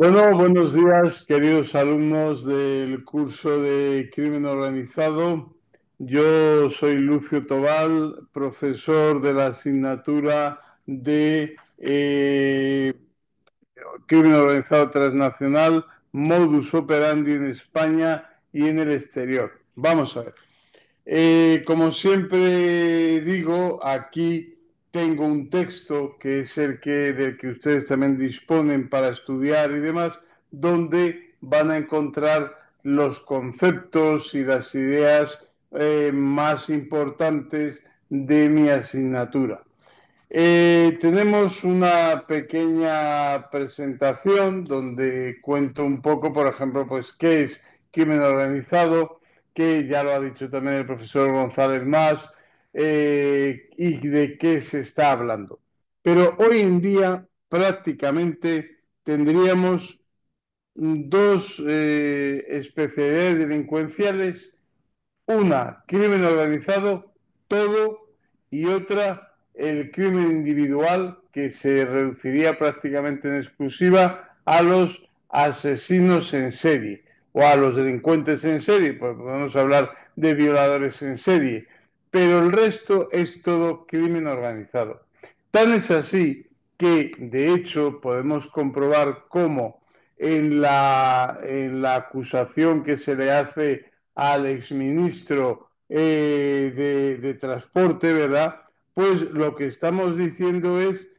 Bueno, buenos días, queridos alumnos del curso de Crimen Organizado. Yo soy Lucio Tobal, profesor de la asignatura de Crimen Organizado Transnacional, Modus Operandi en España y en el exterior. Vamos a ver. Como siempre digo, aquí tengo un texto que es del que ustedes también disponen para estudiar y demás, donde van a encontrar los conceptos y las ideas más importantes de mi asignatura. Tenemos una pequeña presentación donde cuento un poco, por ejemplo, pues qué es crimen organizado, que ya lo ha dicho también el profesor González Mas, y de qué se está hablando. Pero hoy en día prácticamente tendríamos dos especialidades delincuenciales, una, crimen organizado, todo, y otra, el crimen individual, que se reduciría prácticamente en exclusiva a los asesinos en serie o a los delincuentes en serie, pues podemos hablar de violadores en serie, pero el resto es todo crimen organizado. Tan es así que, de hecho, podemos comprobar cómo en la acusación que se le hace al exministro de Transporte, ¿verdad? Pues lo que estamos diciendo es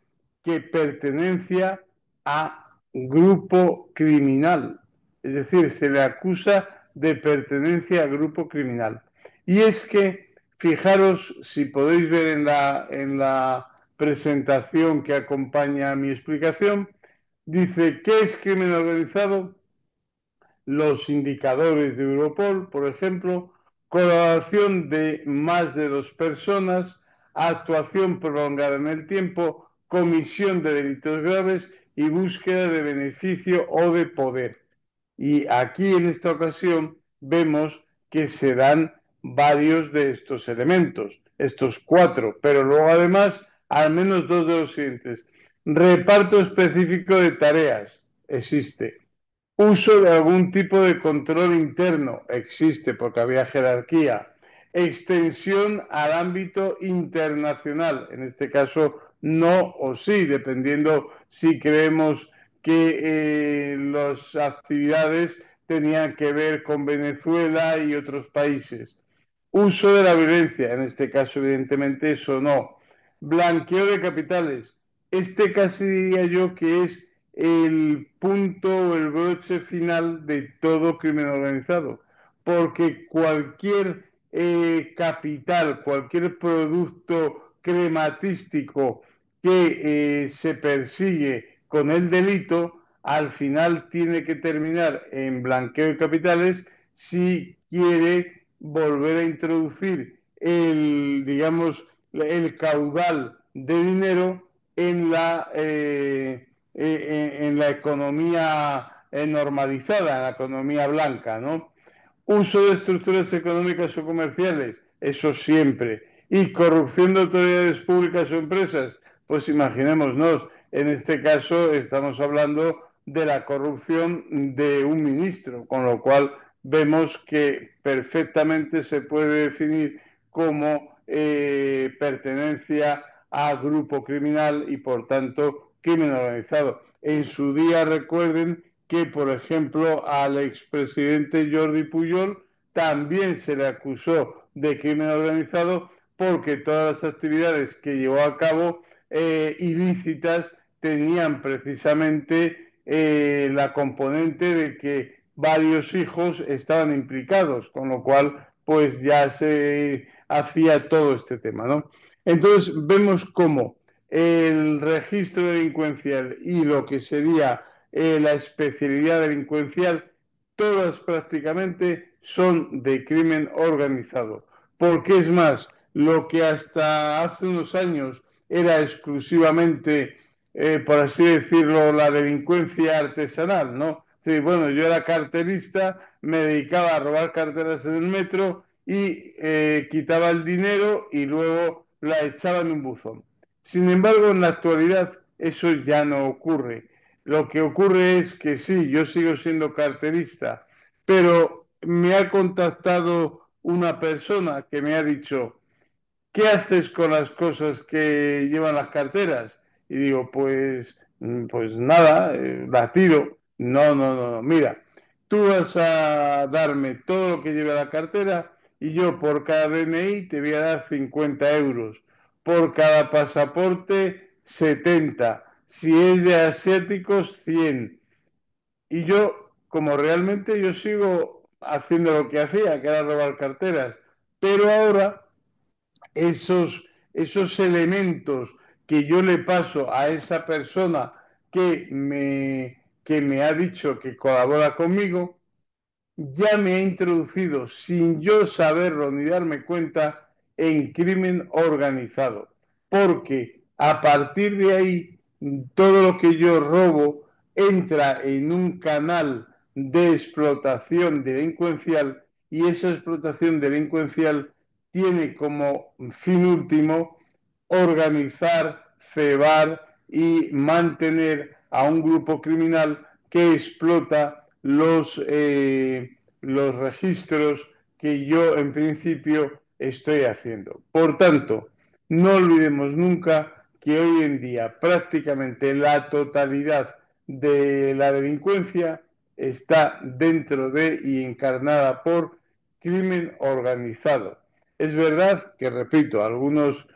que pertenencia a grupo criminal. Es decir, se le acusa de pertenencia a grupo criminal. Y es que, fijaros, si podéis ver en la presentación que acompaña a mi explicación, dice, ¿qué es crimen organizado? Los indicadores de Europol, por ejemplo, colaboración de más de dos personas, actuación prolongada en el tiempo, comisión de delitos graves y búsqueda de beneficio o de poder. Y aquí en esta ocasión vemos que se dan varios de estos elementos, estos cuatro, pero luego además al menos dos de los siguientes. Reparto específico de tareas, existe. Uso de algún tipo de control interno, existe porque había jerarquía. Extensión al ámbito internacional, en este caso no o sí, dependiendo si creemos que las actividades tenían que ver con Venezuela y otros países. Uso de la violencia, en este caso evidentemente eso no. Blanqueo de capitales, este casi diría yo que es el punto o el broche final de todo crimen organizado, porque cualquier capital, cualquier producto crematístico que se persigue con el delito, al final tiene que terminar en blanqueo de capitales si quiere volver a introducir digamos, el caudal de dinero en la economía normalizada, en la economía blanca, ¿no? Uso de estructuras económicas o comerciales, eso siempre. Y corrupción de autoridades públicas o empresas, pues imaginémonos, en este caso estamos hablando de la corrupción de un ministro, con lo cual vemos que perfectamente se puede definir como pertenencia a grupo criminal y por tanto crimen organizado. En su día recuerden que, por ejemplo, al expresidente Jordi Pujol también se le acusó de crimen organizado porque todas las actividades que llevó a cabo ilícitas tenían precisamente la componente de que varios hijos estaban implicados, con lo cual pues ya se hacía todo este tema, ¿no? Entonces vemos cómo el registro delincuencial y lo que sería la especialidad delincuencial, todas prácticamente son de crimen organizado. Porque es más, lo que hasta hace unos años era exclusivamente, por así decirlo, la delincuencia artesanal, ¿no? Sí, bueno, yo era carterista, me dedicaba a robar carteras en el metro y quitaba el dinero y luego la echaba en un buzón. Sin embargo, en la actualidad eso ya no ocurre. Lo que ocurre es que sí, yo sigo siendo carterista, pero me ha contactado una persona que me ha dicho, ¿qué haces con las cosas que llevan las carteras? Y digo, pues nada, las tiro. No, no, no, no. Mira, tú vas a darme todo lo que lleve la cartera y yo por cada DNI te voy a dar 50 euros. Por cada pasaporte, 70. Si es de asiáticos, 100. Y yo, como realmente yo sigo haciendo lo que hacía, que era robar carteras, pero ahora esos elementos que yo le paso a esa persona que me ha dicho que colabora conmigo, ya me ha introducido, sin yo saberlo ni darme cuenta, en crimen organizado. Porque a partir de ahí, todo lo que yo robo entra en un canal de explotación delincuencial y esa explotación delincuencial tiene como fin último organizar, cebar y mantener a un grupo criminal que explota los registros que yo en principio estoy haciendo. Por tanto, no olvidemos nunca que hoy en día prácticamente la totalidad de la delincuencia está dentro de y encarnada por crimen organizado. Es verdad que, repito, algunos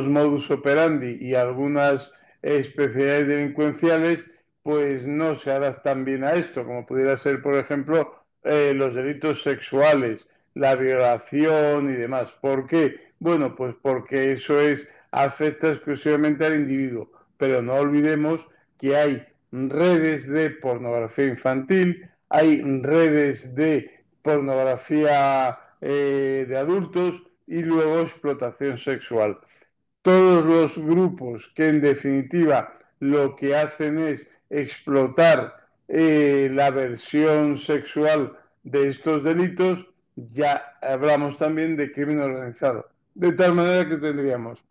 modus operandi y algunas especialidades delincuenciales pues no se adaptan bien a esto, como pudiera ser, por ejemplo, los delitos sexuales, la violación y demás. ¿Por qué? Bueno, pues porque eso afecta exclusivamente al individuo, pero no olvidemos que hay redes de pornografía infantil, hay redes de pornografía de adultos y luego explotación sexual. Todos los grupos que en definitiva lo que hacen es explotar la versión sexual de estos delitos, ya hablamos también de crimen organizado. De tal manera que tendríamos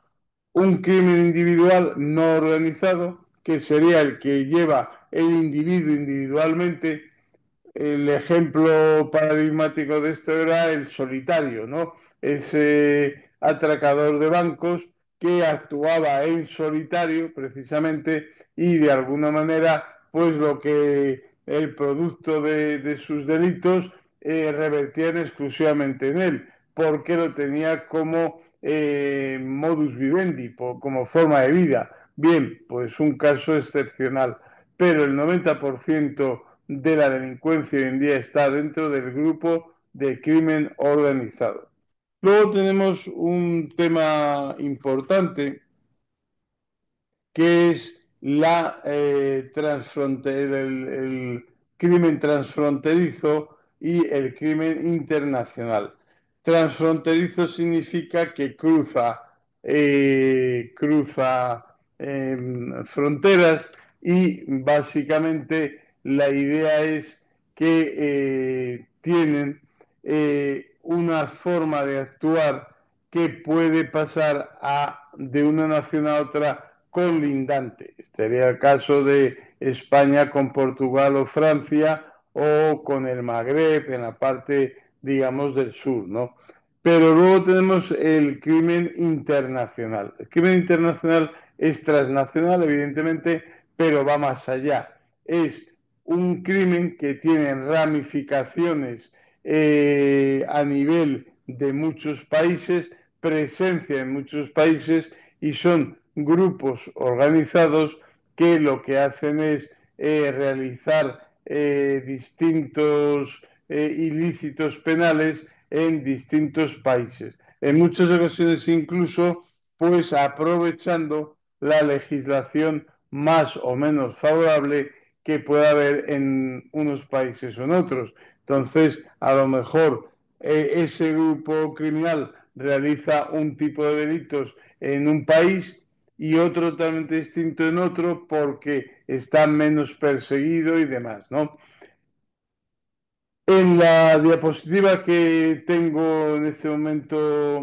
un crimen individual no organizado, que sería el que lleva el individuo individualmente. El ejemplo paradigmático de esto era el solitario, ¿no? Ese atracador de bancos que actuaba en solitario precisamente y de alguna manera pues lo que el producto de sus delitos revertían exclusivamente en él, porque lo tenía como modus vivendi, como forma de vida. Bien, pues un caso excepcional, pero el 90% de la delincuencia hoy en día está dentro del grupo de crimen organizado. Luego tenemos un tema importante que es el crimen transfronterizo y el crimen internacional. Transfronterizo significa que cruza fronteras y básicamente la idea es que tienen una forma de actuar que puede pasar de una nación a otra colindante. Sería el caso de España con Portugal o Francia o con el Magreb en la parte, digamos, del sur, ¿no? Pero luego tenemos el crimen internacional. El crimen internacional es transnacional, evidentemente, pero va más allá. Es un crimen que tiene ramificaciones a nivel de muchos países, presencia en muchos países y son grupos organizados que lo que hacen es realizar distintos ilícitos penales en distintos países. En muchas ocasiones incluso pues aprovechando la legislación más o menos favorable que pueda haber en unos países o en otros. Entonces, a lo mejor ese grupo criminal realiza un tipo de delitos en un país y otro totalmente distinto en otro porque está menos perseguido y demás, ¿no? En la diapositiva que tengo en este momento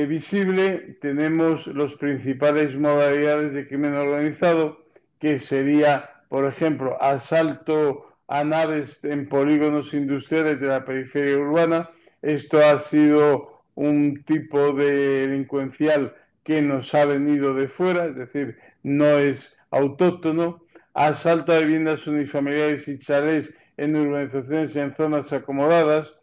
visible tenemos los principales modalidades de crimen organizado, que sería por ejemplo, asalto a naves en polígonos industriales de la periferia urbana. Esto ha sido un tipo de delincuencial que nos ha venido de fuera, es decir, no es autóctono. Asalto a viviendas unifamiliares y chalés en urbanizaciones y en zonas acomodadas.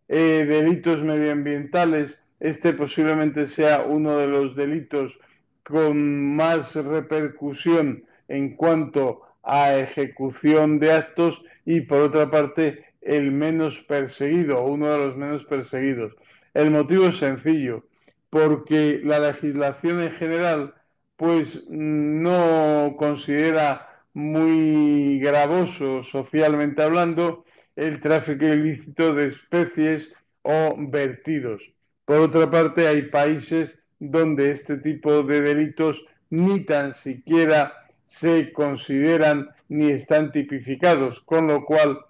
Delitos medioambientales. Este posiblemente sea uno de los delitos con más repercusión en cuanto a ejecución de actos y por otra parte el menos perseguido, uno de los menos perseguidos. El motivo es sencillo, porque la legislación en general pues no considera muy gravoso socialmente hablando el tráfico ilícito de especies o vertidos. Por otra parte, hay países donde este tipo de delitos ni tan siquiera se consideran ni están tipificados, con lo cual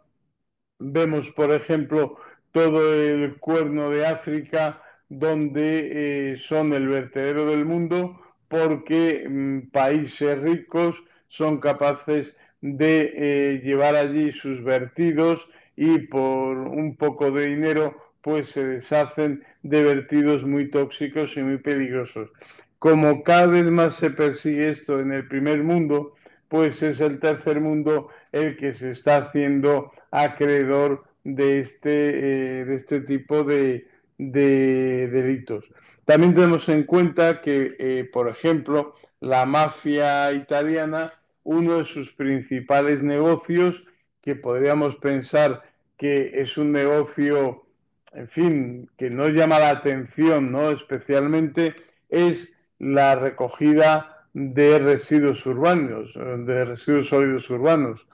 vemos, por ejemplo, todo el cuerno de África, donde son el vertedero del mundo, porque países ricos son capaces de llevar allí sus vertidos y por un poco de dinero pues se deshacen de vertidos muy tóxicos y muy peligrosos. Como cada vez más se persigue esto en el primer mundo, pues es el tercer mundo el que se está haciendo acreedor de este tipo de delitos. También tenemos en cuenta que, por ejemplo, la mafia italiana, uno de sus principales negocios, que podríamos pensar que es un negocio, en fin, que no llama la atención, ¿no? Especialmente, es la recogida de residuos urbanos, de residuos sólidos urbanos.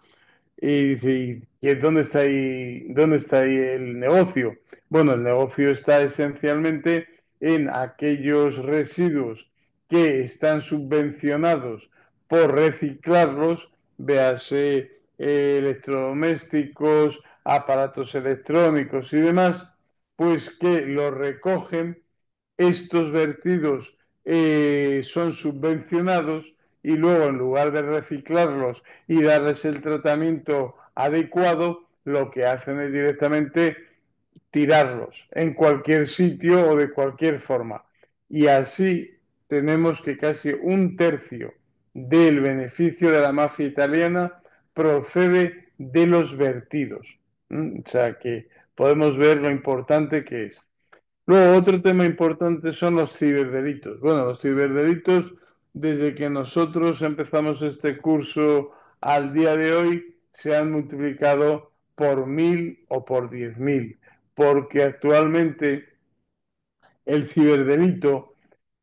Y dice, ¿y dónde está ahí el negocio? Bueno, el negocio está esencialmente en aquellos residuos que están subvencionados por reciclarlos, véase electrodomésticos, aparatos electrónicos y demás, pues que los recogen. Estos vertidos son subvencionados y luego en lugar de reciclarlos y darles el tratamiento adecuado, lo que hacen es directamente tirarlos en cualquier sitio o de cualquier forma. Y así tenemos que casi un tercio del beneficio de la mafia italiana procede de los vertidos. O sea que podemos ver lo importante que es. Luego, otro tema importante son los ciberdelitos. Bueno, los ciberdelitos, desde que nosotros empezamos este curso al día de hoy, se han multiplicado por 1000 o por 10.000, porque actualmente el ciberdelito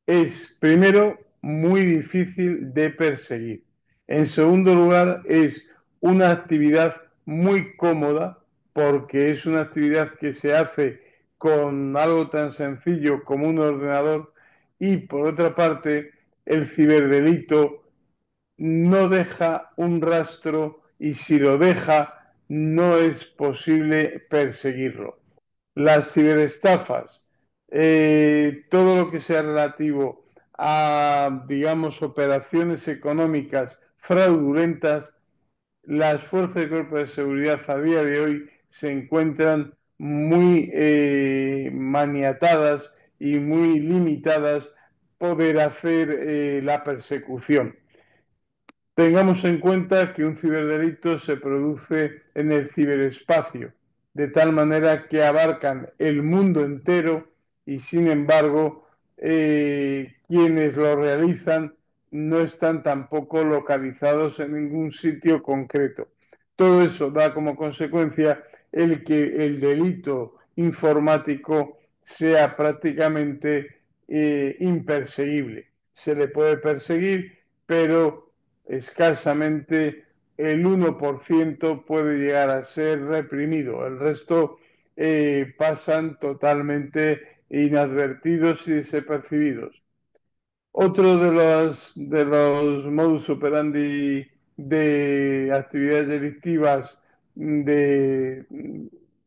es, primero, muy difícil de perseguir. En segundo lugar, es una actividad muy cómoda porque es una actividad que se hace con algo tan sencillo como un ordenador y, por otra parte, el ciberdelito no deja un rastro y si lo deja no es posible perseguirlo. Las ciberestafas, todo lo que sea relativo a, digamos, operaciones económicas fraudulentas, las fuerzas de cuerpo de seguridad a día de hoy se encuentran muy maniatadas y muy limitadas poder hacer la persecución. Tengamos en cuenta que un ciberdelito se produce en el ciberespacio, de tal manera que abarcan el mundo entero y sin embargo quienes lo realizan no están tampoco localizados en ningún sitio concreto. Todo eso da como consecuencia el que el delito informático sea prácticamente imperseguible. Se le puede perseguir, pero escasamente el 1% puede llegar a ser reprimido. El resto pasan totalmente inadvertidos y desapercibidos. Otro de los modus operandi de actividades delictivas de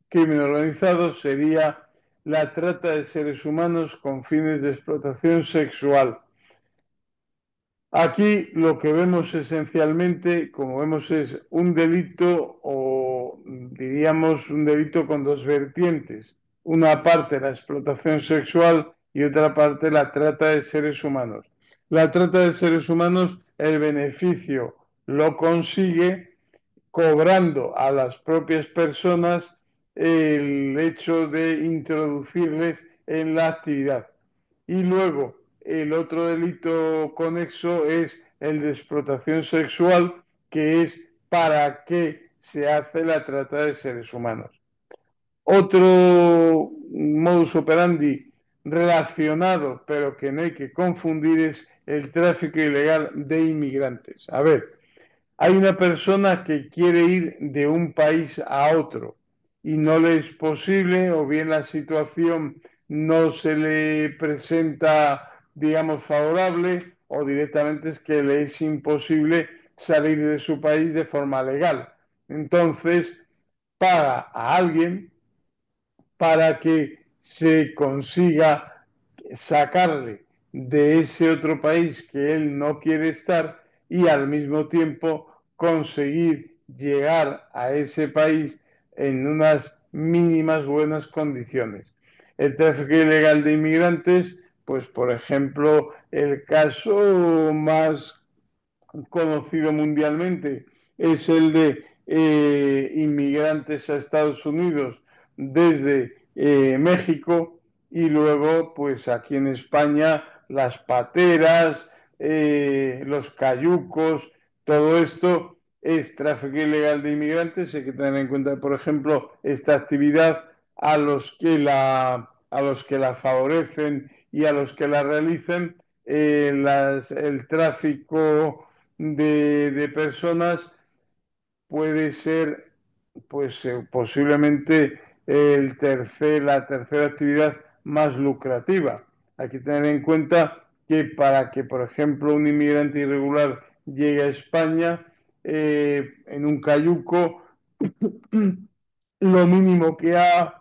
crimen organizado sería la trata de seres humanos con fines de explotación sexual. Aquí lo que vemos esencialmente, como vemos, es un delito o diríamos un delito con dos vertientes. Una parte la explotación sexual y otra parte la trata de seres humanos. La trata de seres humanos, el beneficio lo consigue cobrando a las propias personas el hecho de introducirles en la actividad. Y luego, el otro delito conexo es el de explotación sexual, que es para qué se hace la trata de seres humanos. Otro modus operandi relacionado, pero que no hay que confundir, es el tráfico ilegal de inmigrantes. A ver, hay una persona que quiere ir de un país a otro y no le es posible, o bien la situación no se le presenta, digamos, favorable, o directamente es que le es imposible salir de su país de forma legal. Entonces, paga a alguien para que se consiga sacarle de ese otro país que él no quiere estar y al mismo tiempo conseguir llegar a ese país en unas mínimas buenas condiciones. El tráfico ilegal de inmigrantes, pues por ejemplo, el caso más conocido mundialmente es el de inmigrantes a Estados Unidos desde México, y luego pues aquí en España las pateras, los cayucos, todo esto es tráfico ilegal de inmigrantes. Hay que tener en cuenta, por ejemplo, esta actividad a los que la favorecen y a los que la realicen, el tráfico de personas puede ser, pues posiblemente la tercera actividad más lucrativa. Hay que tener en cuenta que para que, por ejemplo, un inmigrante irregular llegue a España en un cayuco, lo mínimo que ha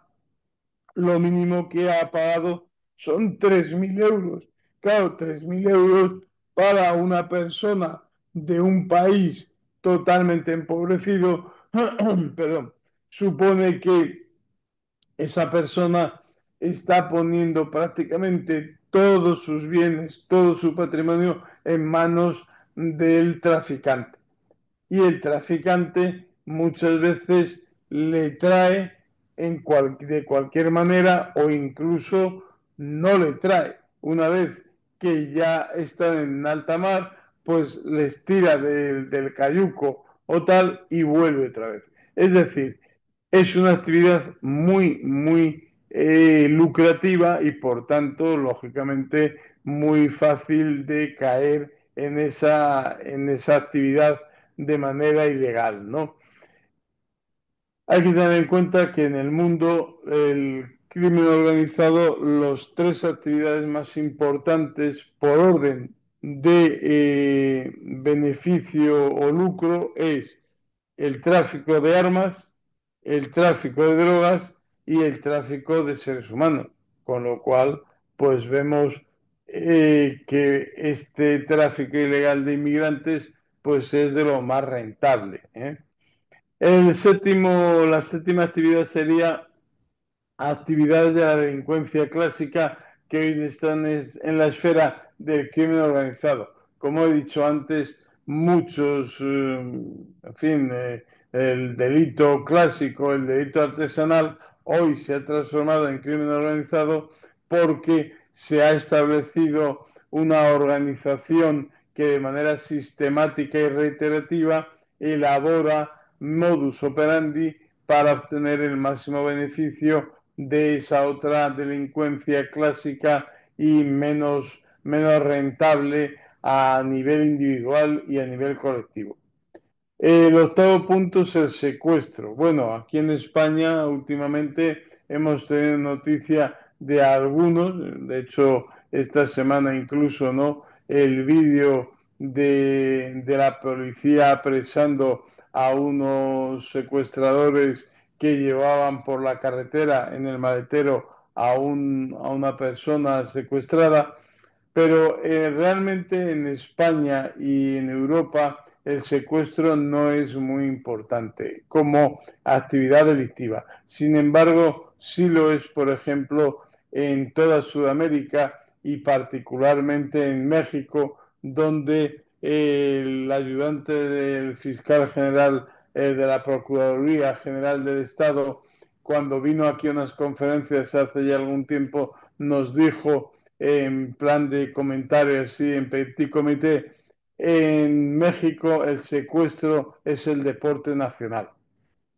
lo mínimo que ha pagado son 3.000 euros. Claro, 3.000 euros para una persona de un país totalmente empobrecido, perdón, supone que esa persona está poniendo prácticamente todos sus bienes, todo su patrimonio en manos del traficante, y el traficante muchas veces le trae de cualquier manera, o incluso no le trae. Una vez que ya están en alta mar, pues les tira del cayuco o tal y vuelve otra vez. Es decir, es una actividad muy lucrativa y por tanto, lógicamente, muy fácil de caer en esa actividad de manera ilegal, ¿no? Hay que tener en cuenta que en el mundo el crimen organizado, las tres actividades más importantes por orden de beneficio o lucro es el tráfico de armas, el tráfico de drogas y el tráfico de seres humanos. Con lo cual, pues vemos que este tráfico ilegal de inmigrantes pues es de lo más rentable, ¿eh? La séptima actividad sería actividades de la delincuencia clásica que hoy están en la esfera del crimen organizado. Como he dicho antes, muchos, en fin, el delito clásico, el delito artesanal, hoy se ha transformado en crimen organizado porque se ha establecido una organización que de manera sistemática y reiterativa elabora modus operandi para obtener el máximo beneficio de esa otra delincuencia clásica y menos rentable a nivel individual y a nivel colectivo. El octavo punto es el secuestro. Bueno, aquí en España últimamente hemos tenido noticia de algunos, de hecho esta semana incluso, ¿no? El vídeo de la policía apresando a unos secuestradores que llevaban por la carretera en el maletero a una persona secuestrada. Pero realmente en España y en Europa el secuestro no es muy importante como actividad delictiva. Sin embargo, sí lo es, por ejemplo, en toda Sudamérica y particularmente en México, donde el ayudante del fiscal general de la Procuraduría General del Estado, cuando vino aquí a unas conferencias hace ya algún tiempo, nos dijo en plan de comentarios así en petit comité, en México el secuestro es el deporte nacional.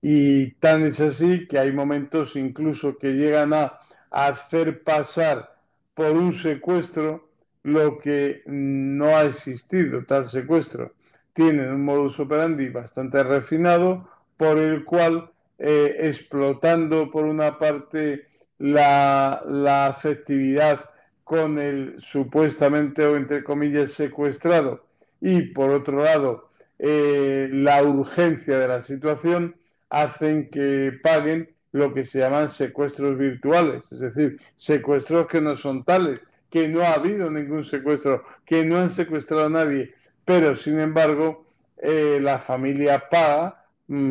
Y tan es así que hay momentos incluso que llegan a hacer pasar por un secuestro lo que no ha existido tal secuestro. Tienen un modus operandi bastante refinado por el cual, explotando por una parte la afectividad con el supuestamente o entre comillas secuestrado y por otro lado la urgencia de la situación, hacen que paguen lo que se llaman secuestros virtuales, es decir, secuestros que no son tales, que no ha habido ningún secuestro, que no han secuestrado a nadie, pero sin embargo la familia paga,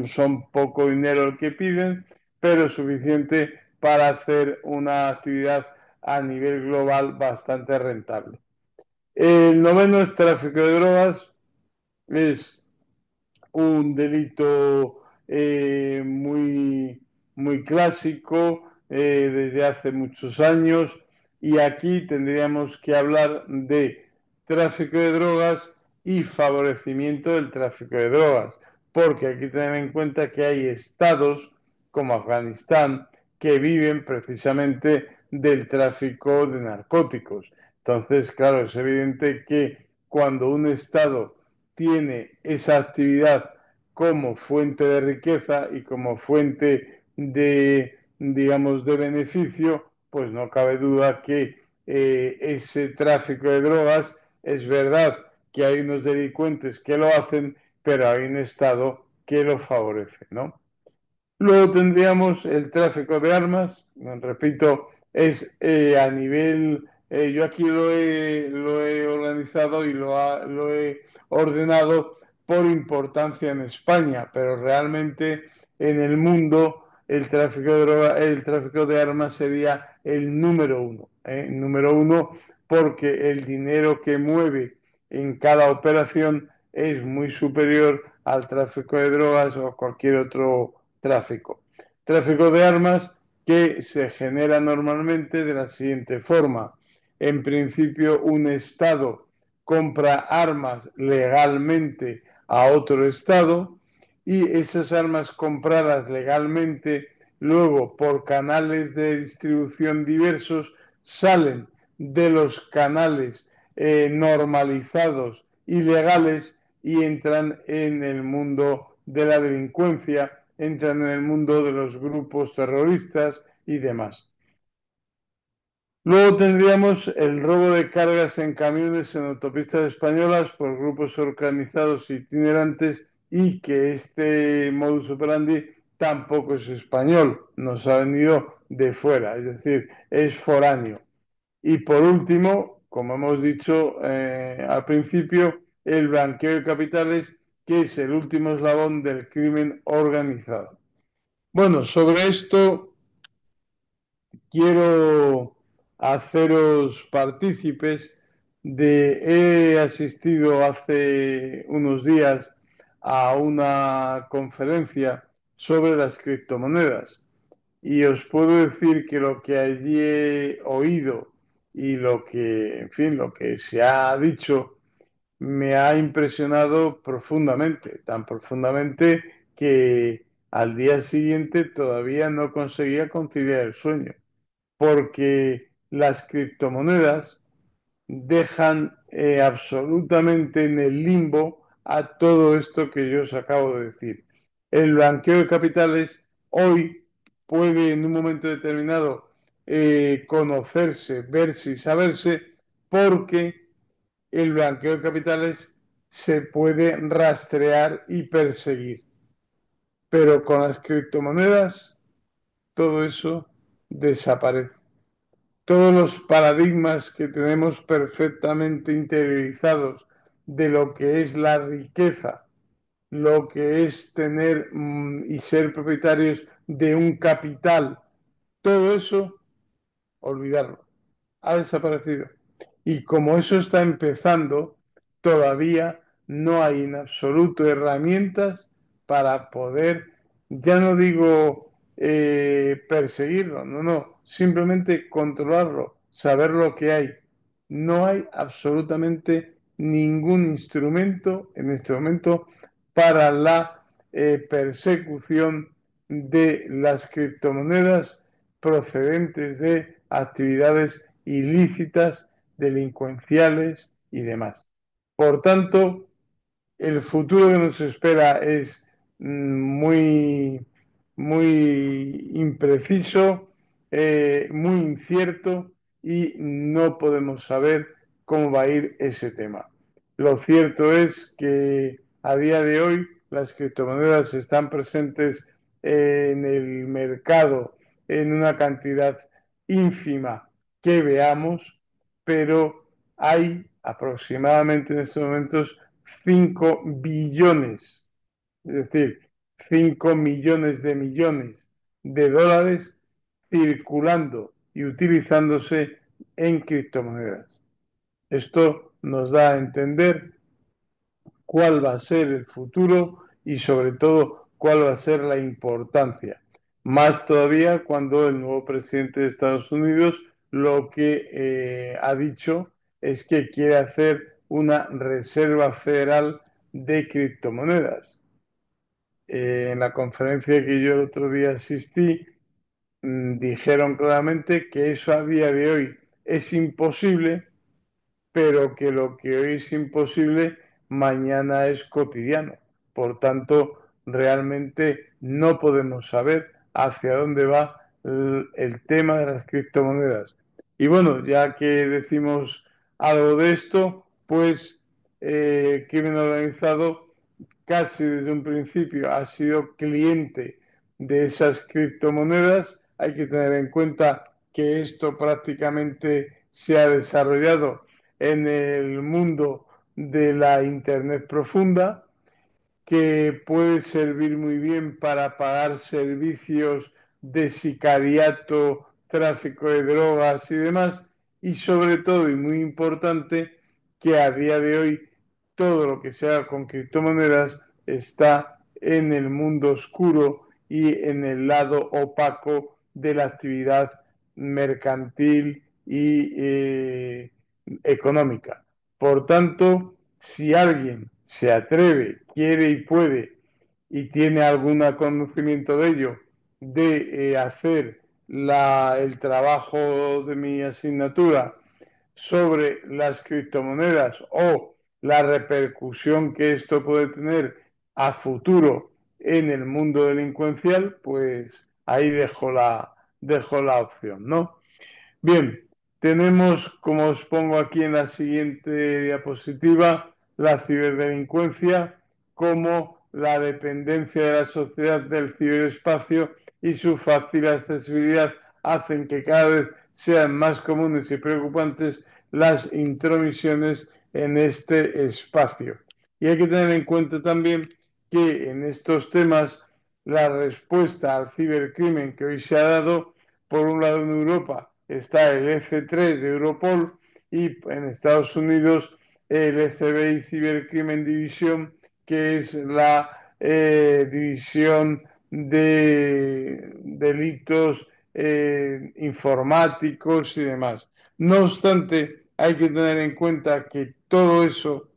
son poco dinero el que piden, pero suficiente para hacer una actividad a nivel global bastante rentable. El noveno es tráfico de drogas, es un delito muy clásico desde hace muchos años y aquí tendríamos que hablar de tráfico de drogas y favorecimiento del tráfico de drogas, porque hay que tener en cuenta que hay estados como Afganistán que viven precisamente del tráfico de narcóticos. Entonces, claro, es evidente que cuando un estado tiene esa actividad como fuente de riqueza y como fuente de, digamos, de beneficio, pues no cabe duda que ese tráfico de drogas es verdad que hay unos delincuentes que lo hacen, pero hay un Estado que lo favorece, ¿no? Luego tendríamos el tráfico de armas, repito, es a nivel, yo aquí lo he organizado y lo he ordenado por importancia en España, pero realmente en el mundo el tráfico de droga, el tráfico de armas sería el número uno, número uno porque el dinero que mueve en cada operación es muy superior al tráfico de drogas o cualquier otro tráfico. Tráfico de armas que se genera normalmente de la siguiente forma. En principio, un Estado compra armas legalmente a otro Estado y esas armas compradas legalmente luego por canales de distribución diversos salen de los canales normalizados y legales y entran en el mundo de la delincuencia, entran en el mundo de los grupos terroristas y demás. Luego tendríamos el robo de cargas en camiones en autopistas españolas por grupos organizados itinerantes y que este modus operandi tampoco es español, nos ha venido de fuera, es decir, es foráneo. Y por último, como hemos dicho al principio, el blanqueo de capitales, que es el último eslabón del crimen organizado. Bueno, sobre esto quiero haceros partícipes he asistido hace unos días a una conferencia sobre las criptomonedas y os puedo decir que lo que allí he oído y lo que, en fin, lo que se ha dicho me ha impresionado profundamente, tan profundamente que al día siguiente todavía no conseguía conciliar el sueño, porque las criptomonedas dejan absolutamente en el limbo a todo esto que yo os acabo de decir. El blanqueo de capitales hoy puede en un momento determinado conocerse, verse y saberse porque el blanqueo de capitales se puede rastrear y perseguir. Pero con las criptomonedas todo eso desaparece. todos los paradigmas que tenemos perfectamente interiorizados de lo que es la riqueza, lo que es tener y ser propietarios de un capital, todo eso, olvidarlo, ha desaparecido. Y como eso está empezando, todavía no hay en absoluto herramientas para poder, ya no digo perseguirlo, no, no, simplemente controlarlo, saber lo que hay. No hay absolutamente ningún instrumento en este momento para la persecución de las criptomonedas procedentes de actividades ilícitas, delincuenciales y demás. Por tanto, el futuro que nos espera es muy, muy impreciso, muy incierto y no podemos saber cómo va a ir ese tema. Lo cierto es que a día de hoy las criptomonedas están presentes en el mercado en una cantidad ínfima que veamos, pero hay aproximadamente en estos momentos 5 billones, es decir, 5 millones de dólares circulando y utilizándose en criptomonedas. Esto nos da a entender cuál va a ser el futuro y sobre todo cuál va a ser la importancia. Más todavía cuando el nuevo presidente de Estados Unidos lo que ha dicho es que quiere hacer una reserva federal de criptomonedas. En la conferencia que yo el otro día asistí, dijeron claramente que eso a día de hoy es imposible, pero que lo que hoy es imposible, mañana es cotidiano. Por tanto, realmente no podemos saber hacia dónde va el tema de las criptomonedas. Y bueno, ya que decimos algo de esto, pues Crimen Organizado casi desde un principio ha sido cliente de esas criptomonedas. Hay que tener en cuenta que esto prácticamente se ha desarrollado en el mundo de la Internet profunda, que puede servir muy bien para pagar servicios de sicariato, tráfico de drogas y demás, y sobre todo, y muy importante, que a día de hoy todo lo que se haga con criptomonedas está en el mundo oscuro y en el lado opaco de la actividad mercantil y económica. Por tanto, si alguien se atreve, quiere y puede y tiene algún conocimiento de ello, de hacer el trabajo de mi asignatura sobre las criptomonedas o la repercusión que esto puede tener a futuro en el mundo delincuencial, pues ahí dejo la opción, ¿no? Bien, tenemos, como os pongo aquí en la siguiente diapositiva, la ciberdelincuencia como la dependencia de la sociedad del ciberespacio y su fácil accesibilidad hacen que cada vez sean más comunes y preocupantes las intromisiones en este espacio. Y hay que tener en cuenta también que en estos temas la respuesta al cibercrimen que hoy se ha dado, por un lado en Europa, está el F3 de Europol y en Estados Unidos el FBI Cibercrimen Division, que es la división de delitos informáticos y demás. No obstante, hay que tener en cuenta que todo eso,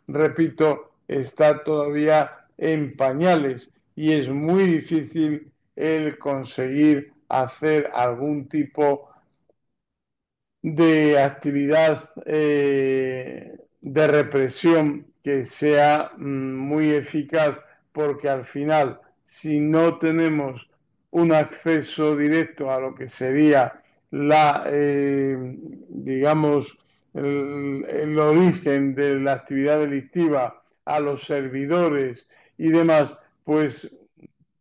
repito, está todavía en pañales y es muy difícil el conseguir hacer algún tipo de actividad de represión que sea muy eficaz, porque al final, si no tenemos un acceso directo a lo que sería digamos, el origen de la actividad delictiva, a los servidores y demás, pues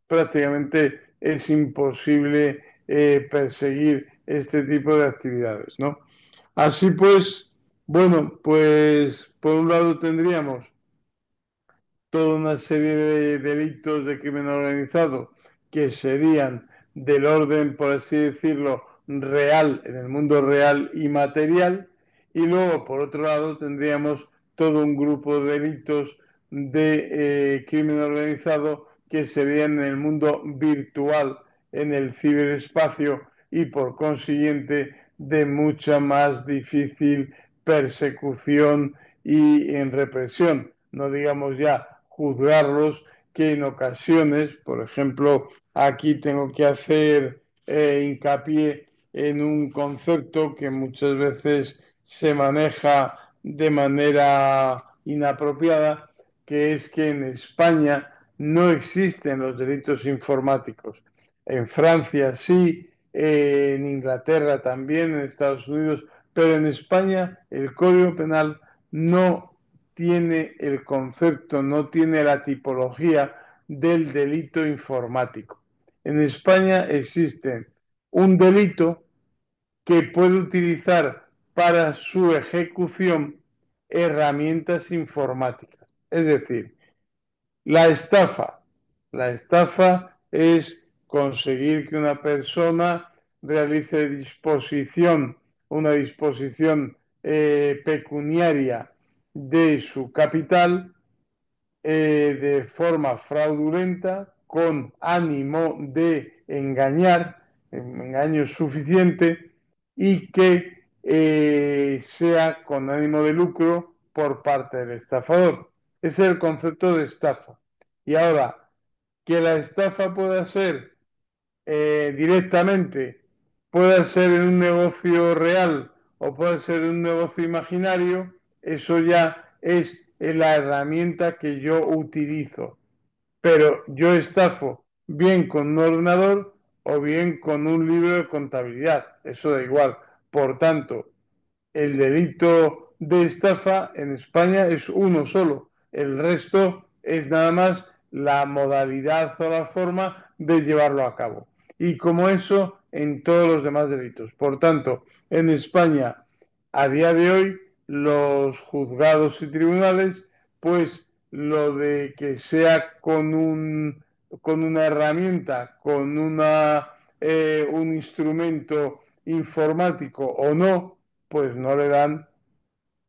prácticamente es imposible perseguir este tipo de actividades, ¿no? Así pues, bueno, pues por un lado tendríamos toda una serie de delitos de crimen organizado que serían del orden, por así decirlo, real, en el mundo real y material, y luego, por otro lado, tendríamos todo un grupo de delitos de crimen organizado que serían en el mundo virtual, en el ciberespacio, y por consiguiente de mucha más difícil persecución y en represión, no digamos ya juzgarlos, que en ocasiones, por ejemplo, aquí tengo que hacer hincapié en un concepto que muchas veces se maneja de manera inapropiada, que es que en España no existen los delitos informáticos. En Francia sí, en Inglaterra también, en Estados Unidos, pero en España el Código Penal no tiene el concepto, no tiene la tipología del delito informático. En España existe un delito que puede utilizar para su ejecución herramientas informáticas. Es decir, la estafa. La estafa es conseguir que una persona realice una disposición pecuniaria de su capital de forma fraudulenta, con ánimo de engañar, engaño suficiente, y que sea con ánimo de lucro por parte del estafador. Ese es el concepto de estafa. Y ahora, que la estafa pueda ser directamente, puede ser en un negocio real o puede ser en un negocio imaginario, eso ya es la herramienta que yo utilizo. Pero yo estafo bien con un ordenador o bien con un libro de contabilidad, eso da igual. Por tanto, el delito de estafa en España es uno solo. El resto es nada más la modalidad o la forma de llevarlo a cabo. Y como eso, en todos los demás delitos. Por tanto, en España, a día de hoy, los juzgados y tribunales, pues lo de que sea con una herramienta, un instrumento informático o no, pues no le dan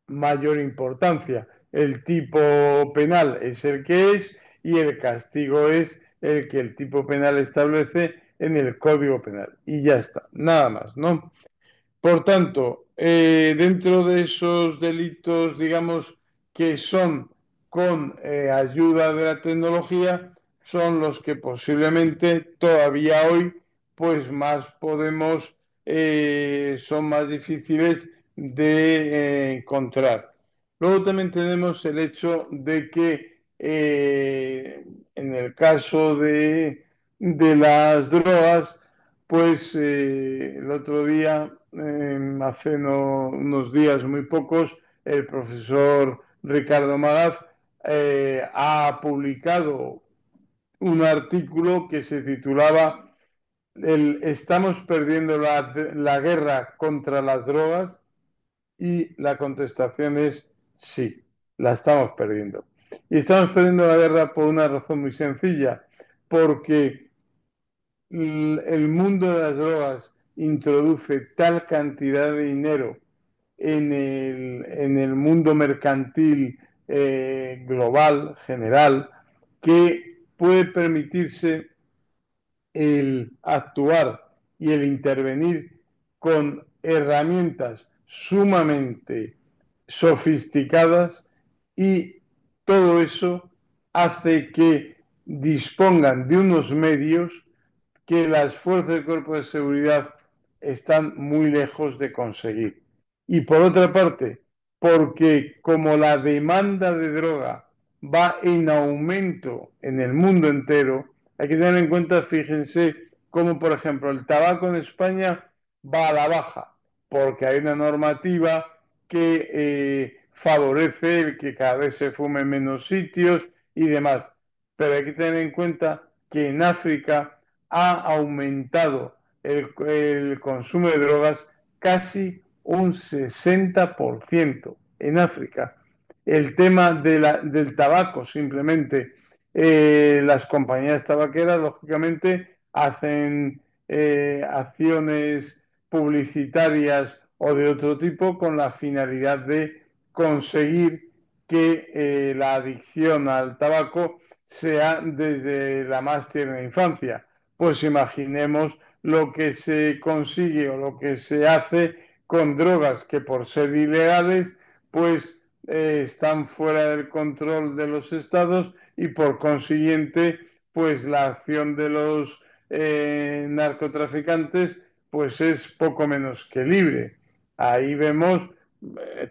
mayor importancia. El tipo penal es el que es y el castigo es el que el tipo penal establece en el Código Penal. Y ya está, nada más, ¿no? Por tanto, dentro de esos delitos, digamos, que son con ayuda de la tecnología, son los que posiblemente todavía hoy, pues más podemos, son más difíciles de encontrar. Luego también tenemos el hecho de que en el caso de las drogas, pues el otro día, hace unos días muy pocos, el profesor Ricardo Magaz ha publicado un artículo que se titulaba Estamos perdiendo la guerra contra las drogas, y la contestación es sí, la estamos perdiendo. Y estamos perdiendo la guerra por una razón muy sencilla, porque el mundo de las drogas introduce tal cantidad de dinero en el mundo mercantil global, general, que puede permitirse el actuar y el intervenir con herramientas sumamente sofisticadas, y todo eso hace que dispongan de unos medios que las fuerzas del cuerpo de seguridad están muy lejos de conseguir. Y por otra parte, porque como la demanda de droga va en aumento en el mundo entero, hay que tener en cuenta, fíjense, como por ejemplo el tabaco en España va a la baja, porque hay una normativa que favorece el que cada vez se fume en menos sitios y demás. Pero hay que tener en cuenta que en África ha aumentado el consumo de drogas casi un 60% en África. El tema del tabaco, simplemente, las compañías tabaqueras, lógicamente, hacen acciones publicitarias o de otro tipo con la finalidad de conseguir que la adicción al tabaco sea desde la más tierna infancia. Pues imaginemos lo que se consigue o lo que se hace con drogas que por ser ilegales, pues están fuera del control de los estados y por consiguiente, pues la acción de los narcotraficantes, pues es poco menos que libre. Ahí vemos,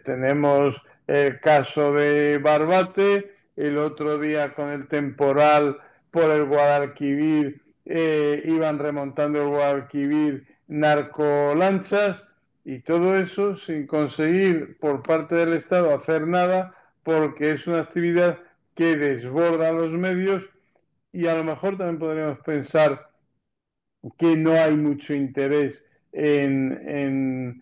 tenemos el caso de Barbate, el otro día con el temporal por el Guadalquivir, iban remontando el Guadalquivir narcolanchas y todo eso sin conseguir por parte del Estado hacer nada porque es una actividad que desborda los medios y a lo mejor también podríamos pensar que no hay mucho interés en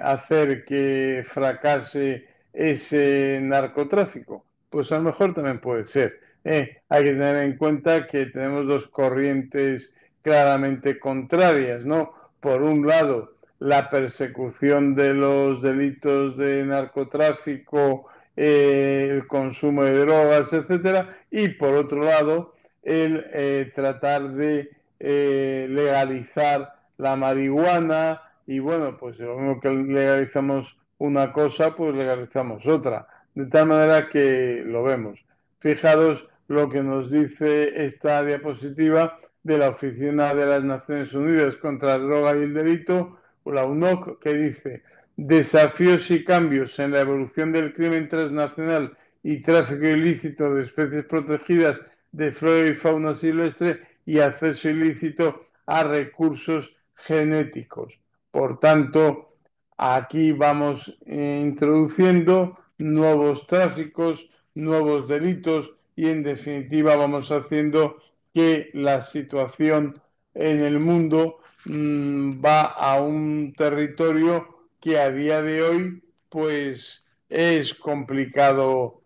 hacer que fracase ese narcotráfico. Pues a lo mejor también puede ser. Hay que tener en cuenta que tenemos dos corrientes claramente contrarias, ¿no? Por un lado, la persecución de los delitos de narcotráfico, el consumo de drogas, etcétera, y por otro lado, el tratar de legalizar la marihuana y bueno, pues lo mismo que legalizamos una cosa, pues legalizamos otra. De tal manera que lo vemos. Fijaros lo que nos dice esta diapositiva de la Oficina de las Naciones Unidas contra la Droga y el Delito, o la UNOC, que dice desafíos y cambios en la evolución del crimen transnacional y tráfico ilícito de especies protegidas de flora y fauna silvestre y acceso ilícito a recursos genéticos. Por tanto, aquí vamos introduciendo nuevos tráficos, nuevos delitos y en definitiva vamos haciendo que la situación en el mundo va a un territorio que a día de hoy pues es complicado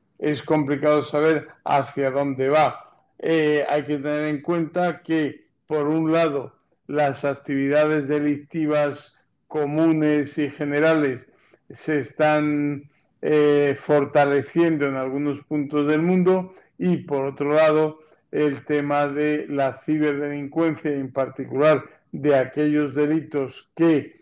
saber hacia dónde va. Hay que tener en cuenta que, por un lado, las actividades delictivas comunes y generales se están fortaleciendo en algunos puntos del mundo y, por otro lado, el tema de la ciberdelincuencia, en particular de aquellos delitos que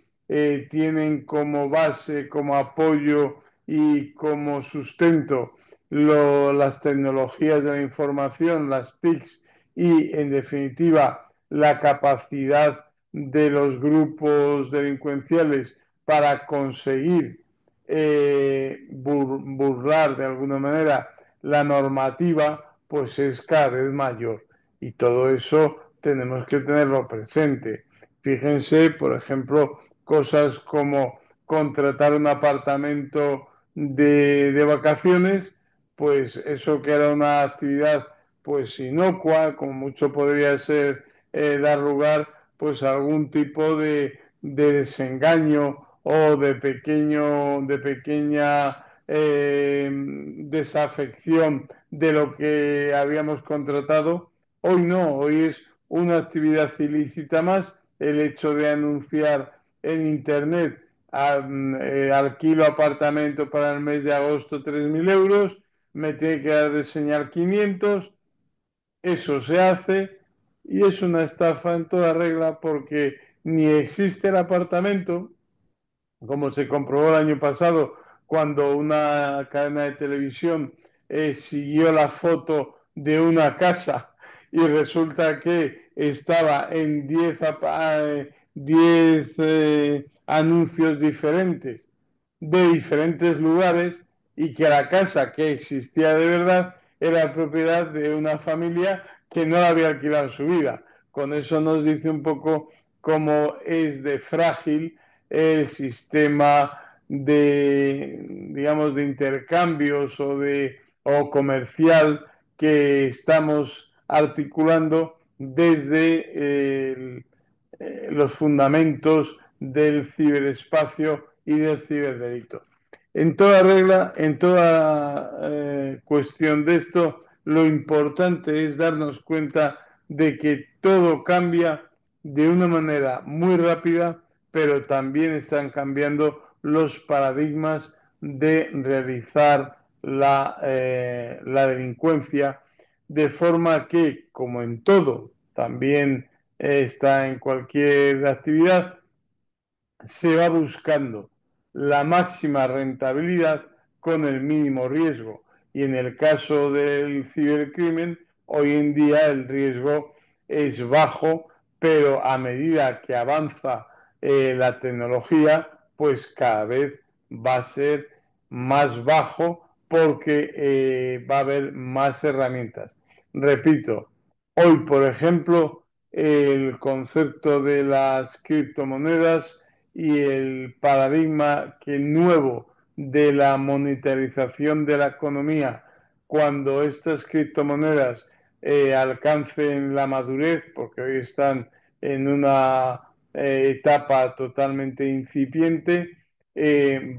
tienen como base, como apoyo y como sustento las tecnologías de la información, las TICs y, en definitiva, la capacidad de los grupos delincuenciales para conseguir burlar de alguna manera la normativa, pues es cada vez mayor. Y todo eso tenemos que tenerlo presente. Fíjense, por ejemplo, cosas como contratar un apartamento de vacaciones, pues eso que era una actividad pues inocua, como mucho podría ser dar lugar pues a algún tipo de desengaño o de pequeña desafección de lo que habíamos contratado. Hoy no, hoy es una actividad ilícita más el hecho de anunciar en Internet alquilo apartamento para el mes de agosto 3.000 euros, me tiene que dar de señal 500, eso se hace y es una estafa en toda regla porque ni existe el apartamento, como se comprobó el año pasado cuando una cadena de televisión siguió la foto de una casa y resulta que estaba en 10 anuncios diferentes de diferentes lugares y que la casa que existía de verdad era propiedad de una familia que no la había alquilado en su vida. Con eso nos dice un poco cómo es de frágil el sistema de, digamos, de intercambios o comercial que estamos articulando desde los fundamentos del ciberespacio y del ciberdelito. En toda regla, en toda cuestión de esto, lo importante es darnos cuenta de que todo cambia de una manera muy rápida, pero también están cambiando los paradigmas de realizar la delincuencia, de forma que, como en todo, también está en cualquier actividad, se va buscando la máxima rentabilidad con el mínimo riesgo. Y en el caso del cibercrimen, hoy en día el riesgo es bajo, pero a medida que avanza la tecnología, pues cada vez va a ser más bajo porque va a haber más herramientas. Repito, hoy, por ejemplo, el concepto de las criptomonedas y el paradigma que nuevo de la monetarización de la economía cuando estas criptomonedas alcancen la madurez, porque hoy están en una etapa totalmente incipiente,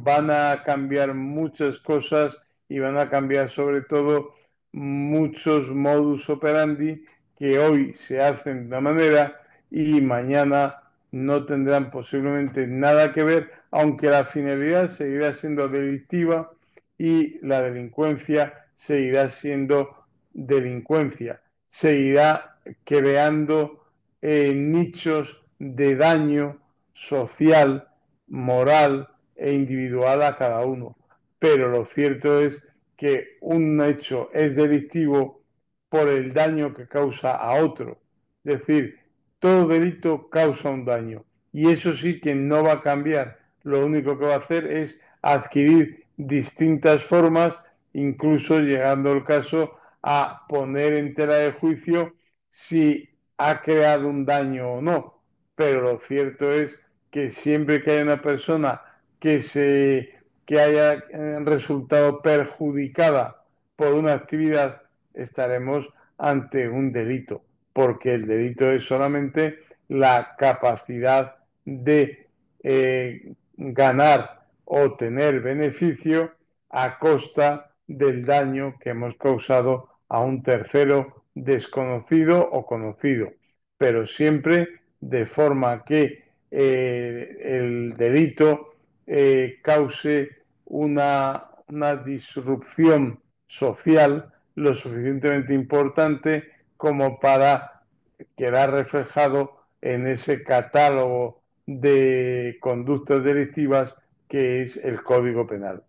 van a cambiar muchas cosas y van a cambiar sobre todo muchos modus operandi que hoy se hacen de una manera y mañana no tendrán posiblemente nada que ver, aunque la finalidad seguirá siendo delictiva y la delincuencia seguirá siendo delincuencia, seguirá creando nichos de daño social, moral e individual a cada uno. Pero lo cierto es que un hecho es delictivo por el daño que causa a otro. Es decir, todo delito causa un daño y eso sí que no va a cambiar. Lo único que va a hacer es adquirir distintas formas, incluso llegando el caso a poner en tela de juicio si ha creado un daño o no. Pero lo cierto es que siempre que haya una persona que haya resultado perjudicada por una actividad, estaremos ante un delito, porque el delito es solamente la capacidad de ganar o tener beneficio a costa del daño que hemos causado a un tercero desconocido o conocido, pero siempre de forma que el delito cause una disrupción social lo suficientemente importante como para quedar reflejado en ese catálogo de conductas delictivas que es el Código Penal.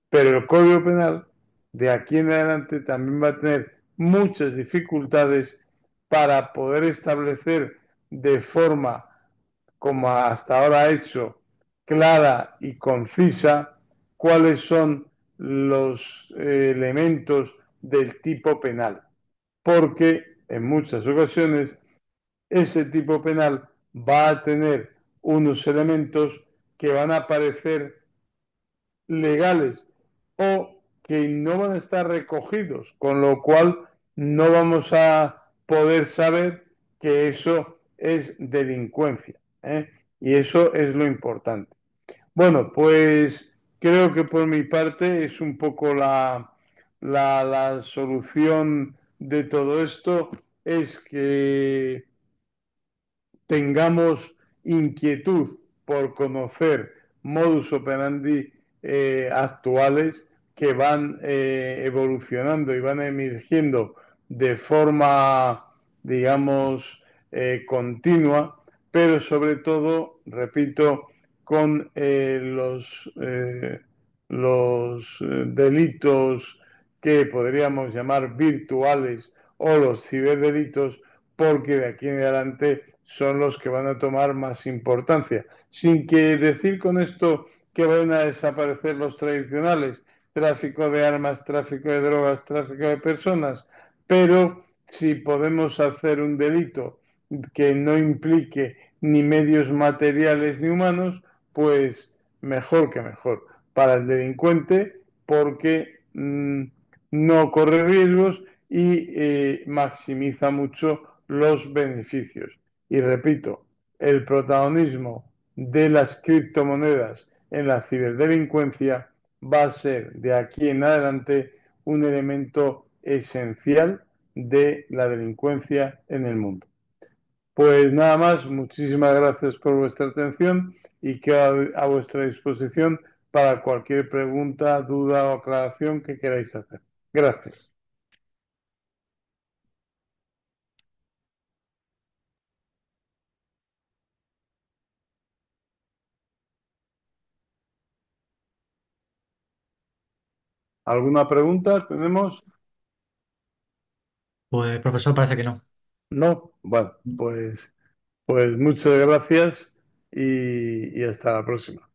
Pero el Código Penal de aquí en adelante también va a tener muchas dificultades para poder establecer de forma, como hasta ahora ha hecho, clara y concisa, cuáles son los elementos del tipo penal. Porque en muchas ocasiones ese tipo penal va a tener unos elementos que van a parecer legales o que no van a estar recogidos, con lo cual no vamos a poder saber que eso es delincuencia, ¿eh? Y eso es lo importante. Bueno, pues creo que por mi parte es un poco la solución de todo esto, es que tengamos inquietud por conocer modus operandi actuales que van evolucionando y van emergiendo de forma, digamos, continua, pero sobre todo, repito, con los delitos que podríamos llamar virtuales o los ciberdelitos, porque de aquí en adelante son los que van a tomar más importancia. Sin que decir con esto que van a desaparecer los tradicionales, tráfico de armas, tráfico de drogas, tráfico de personas, pero si podemos hacer un delito que no implique ni medios materiales ni humanos, pues mejor que mejor para el delincuente porque no corre riesgos y maximiza mucho los beneficios. Y repito, el protagonismo de las criptomonedas en la ciberdelincuencia va a ser de aquí en adelante un elemento esencial de la delincuencia en el mundo. Pues nada más, muchísimas gracias por vuestra atención y quedo a vuestra disposición para cualquier pregunta, duda o aclaración que queráis hacer. Gracias. ¿Alguna pregunta tenemos? Pues profesor, parece que no. No. Bueno, pues muchas gracias y hasta la próxima.